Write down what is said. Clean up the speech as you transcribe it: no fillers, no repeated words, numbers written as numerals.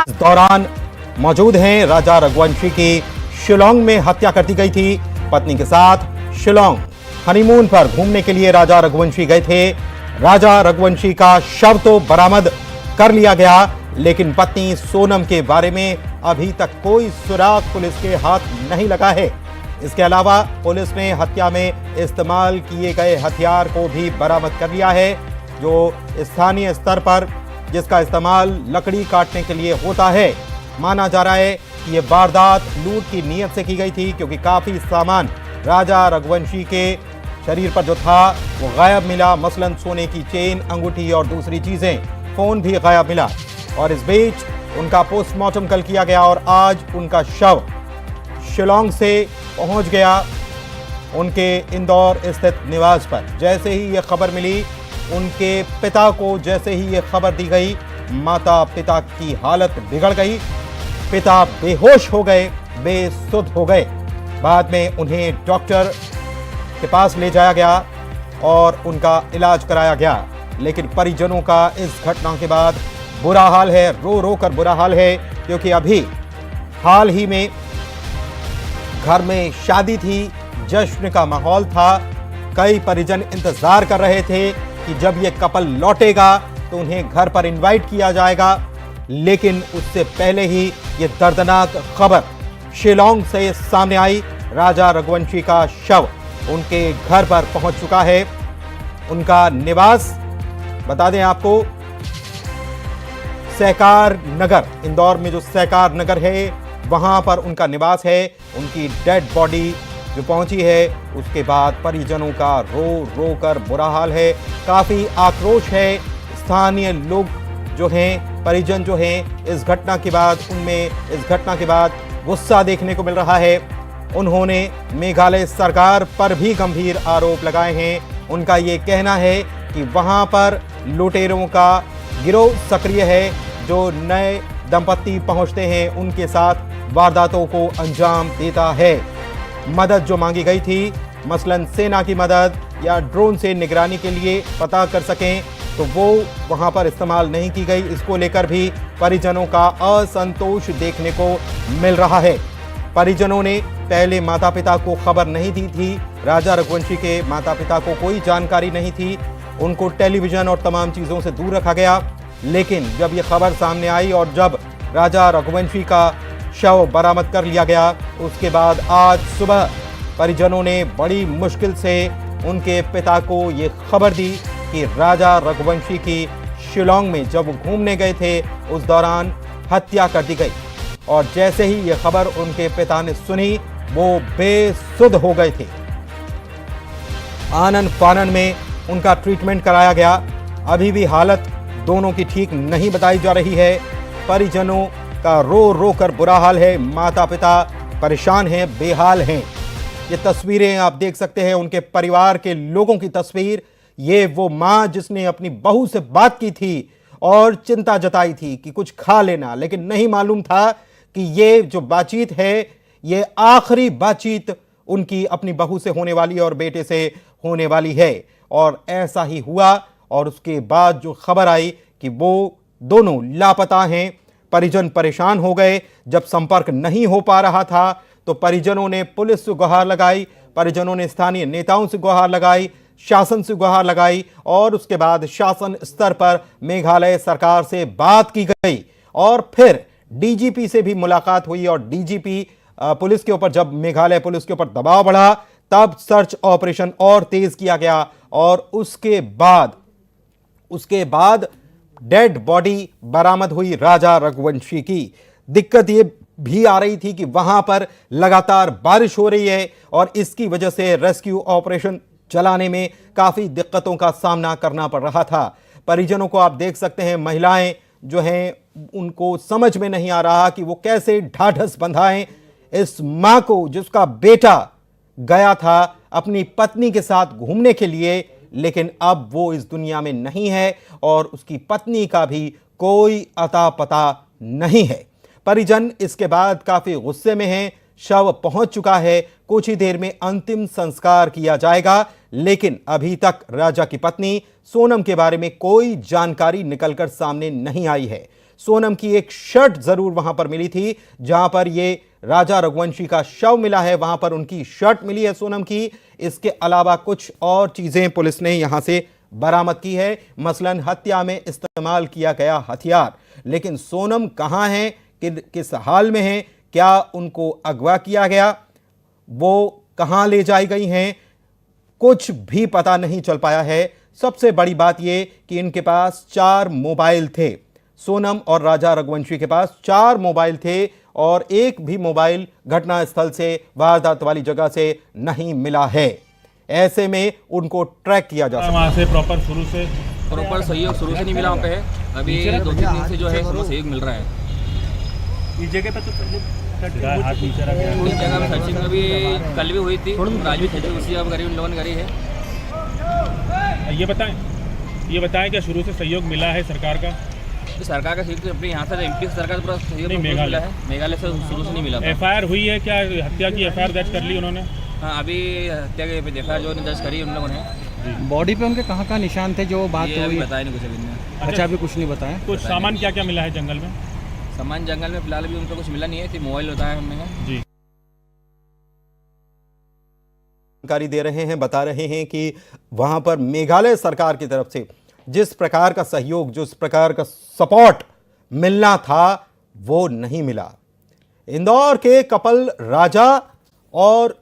इस दौरान मौजूद हैं राजा रघुवंशी की शिलांग में हत्या कर दी गई थी। पत्नी के साथ शिलांग हनीमून पर घूमने के लिए राजा रघुवंशी गए थे। राजा रघुवंशी का शव तो बरामद कर लिया गया, लेकिन पत्नी सोनम के बारे में अभी तक कोई सुराग पुलिस के हाथ नहीं लगा है। इसके अलावा पुलिस ने हत्या में इस्तेमाल किए गए हथियार को भी बरामद कर लिया है, जो स्थानीय स्तर पर जिसका इस्तेमाल लकड़ी काटने के लिए होता है। माना जा रहा है कि यह वारदात लूट की नीयत से की गई थी, क्योंकि काफी सामान राजा रघुवंशी के शरीर पर जो था वो गायब मिला, मसलन सोने की चेन, अंगूठी और दूसरी चीजें, फोन भी गायब मिला। और इस बीच उनका पोस्टमार्टम कल किया गया और आज उनका शव शिलांग से पहुंच गया उनके इंदौर स्थित निवास पर। जैसे ही यह खबर मिली, उनके पिता को जैसे ही यह खबर दी गई, माता पिता की हालत बिगड़ गई। पिता बेहोश हो गए, बेसुध हो गए। बाद में उन्हें डॉक्टर के पास ले जाया गया और उनका इलाज कराया गया, लेकिन परिजनों का इस घटना के बाद बुरा हाल है, रो रो कर बुरा हाल है, क्योंकि अभी हाल ही में घर में शादी थी, जश्न का माहौल था। कई परिजन इंतजार कर रहे थे कि जब यह कपल लौटेगा तो उन्हें घर पर इनवाइट किया जाएगा, लेकिन उससे पहले ही यह दर्दनाक खबर शिलांग से सामने आई। राजा रघुवंशी का शव उनके घर पर पहुंच चुका है। उनका निवास, बता दें आपको, सहकार नगर, इंदौर में जो सहकार नगर है वहां पर उनका निवास है। उनकी डेड बॉडी जो पहुंची है, उसके बाद परिजनों का रो रो कर बुरा हाल है, काफी आक्रोश है। स्थानीय लोग जो हैं, परिजन जो हैं, इस घटना के बाद उनमें इस घटना के बाद गुस्सा देखने को मिल रहा है। उन्होंने मेघालय सरकार पर भी गंभीर आरोप लगाए हैं। उनका ये कहना है कि वहां पर लुटेरों का गिरोह सक्रिय है, जो नए दंपत्ति पहुंचते हैं उनके साथ वारदातों को अंजाम देता है। मदद जो मांगी गई थी, मसलन सेना की मदद या ड्रोन से निगरानी के लिए पता कर सकें, तो वो वहां पर इस्तेमाल नहीं की गई। इसको लेकर भी परिजनों का असंतोष देखने को मिल रहा है। परिजनों ने पहले माता पिता को खबर नहीं दी थी। राजा रघुवंशी के माता पिता को कोई जानकारी नहीं थी, उनको टेलीविजन और तमाम चीज़ों से दूर रखा गया। लेकिन जब यह खबर सामने आई और जब राजा रघुवंशी का शव बरामद कर लिया गया, उसके बाद आज सुबह परिजनों ने बड़ी मुश्किल से उनके पिता को ये खबर दी कि राजा रघुवंशी की शिलांग में जब वो घूमने गए थे, उस दौरान हत्या कर दी गई। और जैसे ही ये खबर उनके पिता ने सुनी, वो बेसुध हो गए थे। आनन फानन में उनका ट्रीटमेंट कराया गया। अभी भी हालत दोनों की ठीक नहीं बताई जा रही है। परिजनों का रो रो कर बुरा हाल है। माता पिता परेशान हैं, बेहाल हैं। ये तस्वीरें आप देख सकते हैं, उनके परिवार के लोगों की तस्वीर। ये वो माँ जिसने अपनी बहू से बात की थी और चिंता जताई थी कि कुछ खा लेना, लेकिन नहीं मालूम था कि ये जो बातचीत है, ये आखिरी बातचीत उनकी अपनी बहू से होने वाली और बेटे से होने वाली है। और ऐसा ही हुआ। और उसके बाद जो खबर आई कि वो दोनों लापता हैं, परिजन परेशान हो गए। जब संपर्क नहीं हो पा रहा था तो परिजनों ने पुलिस से गुहार लगाई, परिजनों ने स्थानीय नेताओं से गुहार लगाई, शासन से गुहार लगाई, और उसके बाद शासन स्तर पर मेघालय सरकार से बात की गई। और फिर डीजीपी से भी मुलाकात हुई और डीजीपी पुलिस के ऊपर, जब मेघालय पुलिस के ऊपर दबाव बढ़ा, तब सर्च ऑपरेशन और तेज किया गया। और उसके बाद डेड बॉडी बरामद हुई राजा रघुवंशी की। दिक्कत यह भी आ रही थी कि वहां पर लगातार बारिश हो रही है और इसकी वजह से रेस्क्यू ऑपरेशन चलाने में काफी दिक्कतों का सामना करना पड़ रहा था। परिजनों को आप देख सकते हैं, महिलाएं जो हैं, उनको समझ में नहीं आ रहा कि वो कैसे ढाढ़स बंधाएं इस मां को, जिसका बेटा गया था अपनी पत्नी के साथ घूमने के लिए, लेकिन अब वो इस दुनिया में नहीं है और उसकी पत्नी का भी कोई अता पता नहीं है। परिजन इसके बाद काफी गुस्से में हैं। शव पहुंच चुका है, कुछ ही देर में अंतिम संस्कार किया जाएगा, लेकिन अभी तक राजा की पत्नी सोनम के बारे में कोई जानकारी निकलकर सामने नहीं आई है। सोनम की एक शर्ट जरूर वहां पर मिली थी। जहां पर ये राजा रघुवंशी का शव मिला है वहां पर उनकी शर्ट मिली है सोनम की। इसके अलावा कुछ और चीजें पुलिस ने यहां से बरामद की है, मसलन हत्या में इस्तेमाल किया गया हथियार। लेकिन सोनम कहां है, किस हाल में है, क्या उनको अगवा किया गया, वो कहां ले जाई गई हैं, कुछ भी पता नहीं चल पाया है। सबसे बड़ी बात यह कि इनके पास 4 मोबाइल थे। सोनम और राजा रघुवंशी के पास 4 मोबाइल थे और एक भी मोबाइल घटनास्थल से, वारदात वाली जगह से नहीं मिला है। ऐसे में उनको ट्रैक किया जा सकता है। वहाँ से प्रॉपर सहयोग शुरू से नहीं मिला वहाँ पे। अभी 2-3 दिन से जो है सहयोग मिल रहा है। इस जगह पे तो इस जगह पे सर्चिंग अभी कल भी हुई थी, आज भी सर्चिंग उसी अब करी, उन लोगों ने करी है। ये बताएं क्या शुरू से सहयोग मिला है सरकार का? सरकार का सहयोग अपने यहाँ से एमपी सरकार का पूरा सहयोग मिला है, मेघालय से शुरू से नहीं मिला। एफआईआर हुई है क्या? हत्या की एफआईआर दर्ज कर ली उन्होंने? हाँ, अभी हत्या की एफआईआर जो दर्ज करी उन लोगों ने। बॉडी पे उनके कहाँ निशान थे जो बात हुई? बताया नहीं कुछ अभी ने। अच्छा, अभी कुछ नहीं बताया। कुछ सामान क्या क्या मिला है जंगल में? सामान जंगल में फिलहाल भी उनको कुछ मिला नहीं है, सिर्फ मोबाइल बताया हमने जी। जानकारी दे रहे हैं, बता रहे हैं कि वहां पर मेघालय सरकार की तरफ से जिस प्रकार का सहयोग, जिस प्रकार का सपोर्ट मिलना था वो नहीं मिला। इंदौर के कपल राजा और